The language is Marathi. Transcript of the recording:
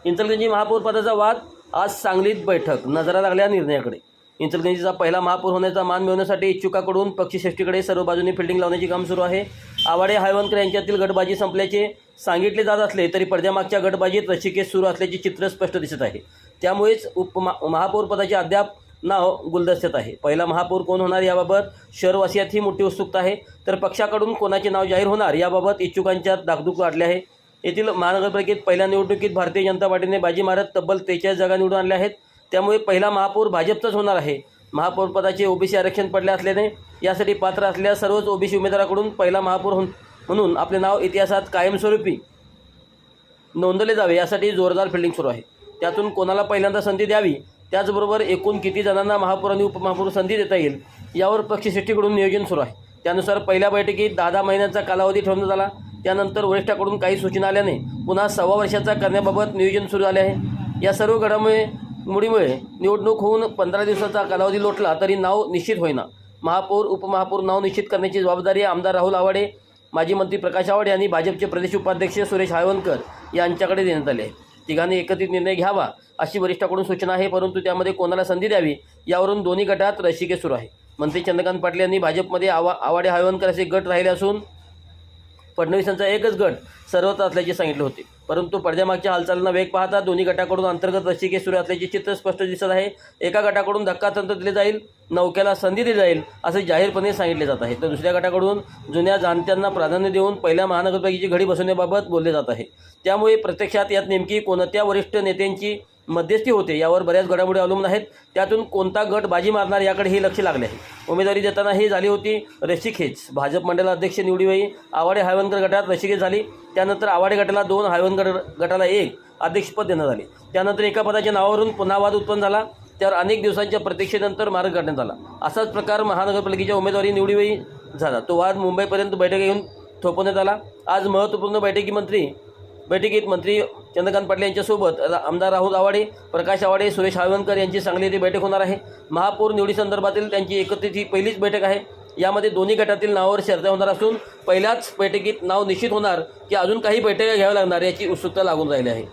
इचलकरंजी महापौर पदाचा वाद, आज सांगलीत बैठक, नजरा लागल्या निर्णयाकडे। इचलकरंजीचा पहिला महापौर होण्याचा मान मिळवण्यासाठी इच्छुकाकडून पक्षश्रेष्ठीकडे सर्व बाजूंनी फिल्डिंग लावण्याचे काम सुरू आहे। आवाडे हायवनकर यांच्यातील गटबाजी संपल्याचे सांगितले जात असले तरी पडद्यामागच्या गटबाजीत रस्सीखेच सुरू असल्याचे चित्र स्पष्ट दिसत आहे। त्यामुळेच महापौर पदाचे अद्याप नाव गुलदस्त्यात आहे। पहिला महापौर कोण होणार याबाबत शहरवासियात ही मोठी उत्सुकता आहे, तर पक्षाकडून कोणाचे नाव जाहीर होणार याबाबत इच्छुकांच्यात धाकधूक वाढली आहे। येथील महानगरपालिकेत पहिल्या निवडणुकीत भारतीय जनता पार्टीने बाजी मारत तब्बल 43 जागा निवडून आणल्या आहेत। त्यामुळे पहिला महापौर भाजपचाच होणार आहे। महापौर पदाचे ओबीसी आरक्षण पडले असल्याने यासाठी पात्र असलेल्या सर्वच ओबीसी उमेदवाराकडून पहिला महापौर म्हणून आपले नाव इतिहासात कायमस्वरूपी नोंदले जावे यासाठी जोरदार फिल्डिंग सुरू आहे। त्यातून कोणाला पहिल्यांदा संधी द्यावी, त्याचबरोबर एकूण किती जणांना महापौर आणि उपमहापौर संधी देता येईल यावर पक्षश्रेष्ठीकडून नियोजन सुरू आहे। त्यानुसार पहिल्या बैठकीत 10 महिन्यांचा कालावधी ठेवण्यात आला। त्यानंतर वरिष्ठाकडून काही सूचना आल्याने पुन्हा 1.25 वर्षाचा करण्याबाबत नियोजन सुरू झाले आहे। या सर्व घडामोडीमुळे निवडणूक होऊन 15 दिवसाचा कालावधी लोटला तरी नाव निश्चित होईना। महापौर उपमहापौर नाव निश्चित करण्याची जबाबदारी आमदार राहुल आवाडे, माजी मंत्री प्रकाश आवाडे यांनी भाजपचे प्रदेश उपाध्यक्ष सुरेश हायवनकर यांच्याकडे देण्यात आले आहे। तिघांनी एकत्रित निर्णय घ्यावा अशी वरिष्ठाकडून सूचना आहे, परंतु त्यामध्ये कोणाला संधी द्यावी यावरून दोन्ही गटात रस्सीखेच सुरू आहे। मंत्री चंद्रकांत पाटील यांनी भाजपमध्ये आवाडे हायवनकर असे गट राहिले असून फडणवीसांचा एकच गट सर्वत्र असल्याचे सांगितले होते, परंतु पडद्यामागच्या हालचालींना वेग पाहता दोन्ही गटाकडून अंतर्गत रस्सीखेच सुरू असल्याचे चित्र स्पष्ट दिसत आहे। एका गटाकडून धक्कातंत्र दिले जाईल, नौक्याला संधी दिली जाईल असे जाहीरपणे सांगितले जात आहे, तर दुसऱ्या गटाकडून जुन्या जाणत्यांना प्राधान्य देऊन पहिल्या महानगरपालिकेची घडी बसवण्याबाबत बोलले जात आहे। त्यामुळे प्रत्यक्षात यात नेमकी कोणत्या वरिष्ठ नेत्यांची मध्यस्थी होते यावर बऱ्याच घडामोडी अवलंबून आहेत। त्यातून कोणता गट बाजी मारणार याकडेही लक्ष लागले आहे। उमेदवारी देताना ही झाली होती रस्सीखेच। भाजप मंडल अध्यक्ष निवडीवेळी आवाडे हायवनकर गटात रस्सीखेच झाली। त्यानंतर आवाडे गटाला 2, हायवनकर गटाला 1 अध्यक्षपद देण्यात आले। त्यानंतर एका पदाच्या नावावरून पुन्हा वाद उत्पन्न झाला, त्यावर अनेक दिवसांच्या प्रतीक्षेनंतर मार्ग काढण्यात आला। असाच प्रकार महानगरपालिकेच्या उमेदवारी निवडीवेळी झाला। तो वाद मुंबईपर्यंत बैठक घेऊन थोपवण्यात आला। आज महत्त्वपूर्ण बैठकीत मंत्री चंद्रकांत पाटील यांच्यासोबत आमदार राहुल आवाडे, प्रकाश आवाडे, सुरेश हायवनकर यांची सांगली येथे बैठक होणार आहे। महापौर निवडीसंदर्भातील त्यांची एकत्रित ही पहिलीच बैठक आहे। यामध्ये दोन्ही गटातील नावावर चर्चा होणार असून पहिल्याच बैठकीत नाव निश्चित होणार की अजून काही बैठका घ्याव्या लागणार याची उत्सुकता लागून राहिली आहे।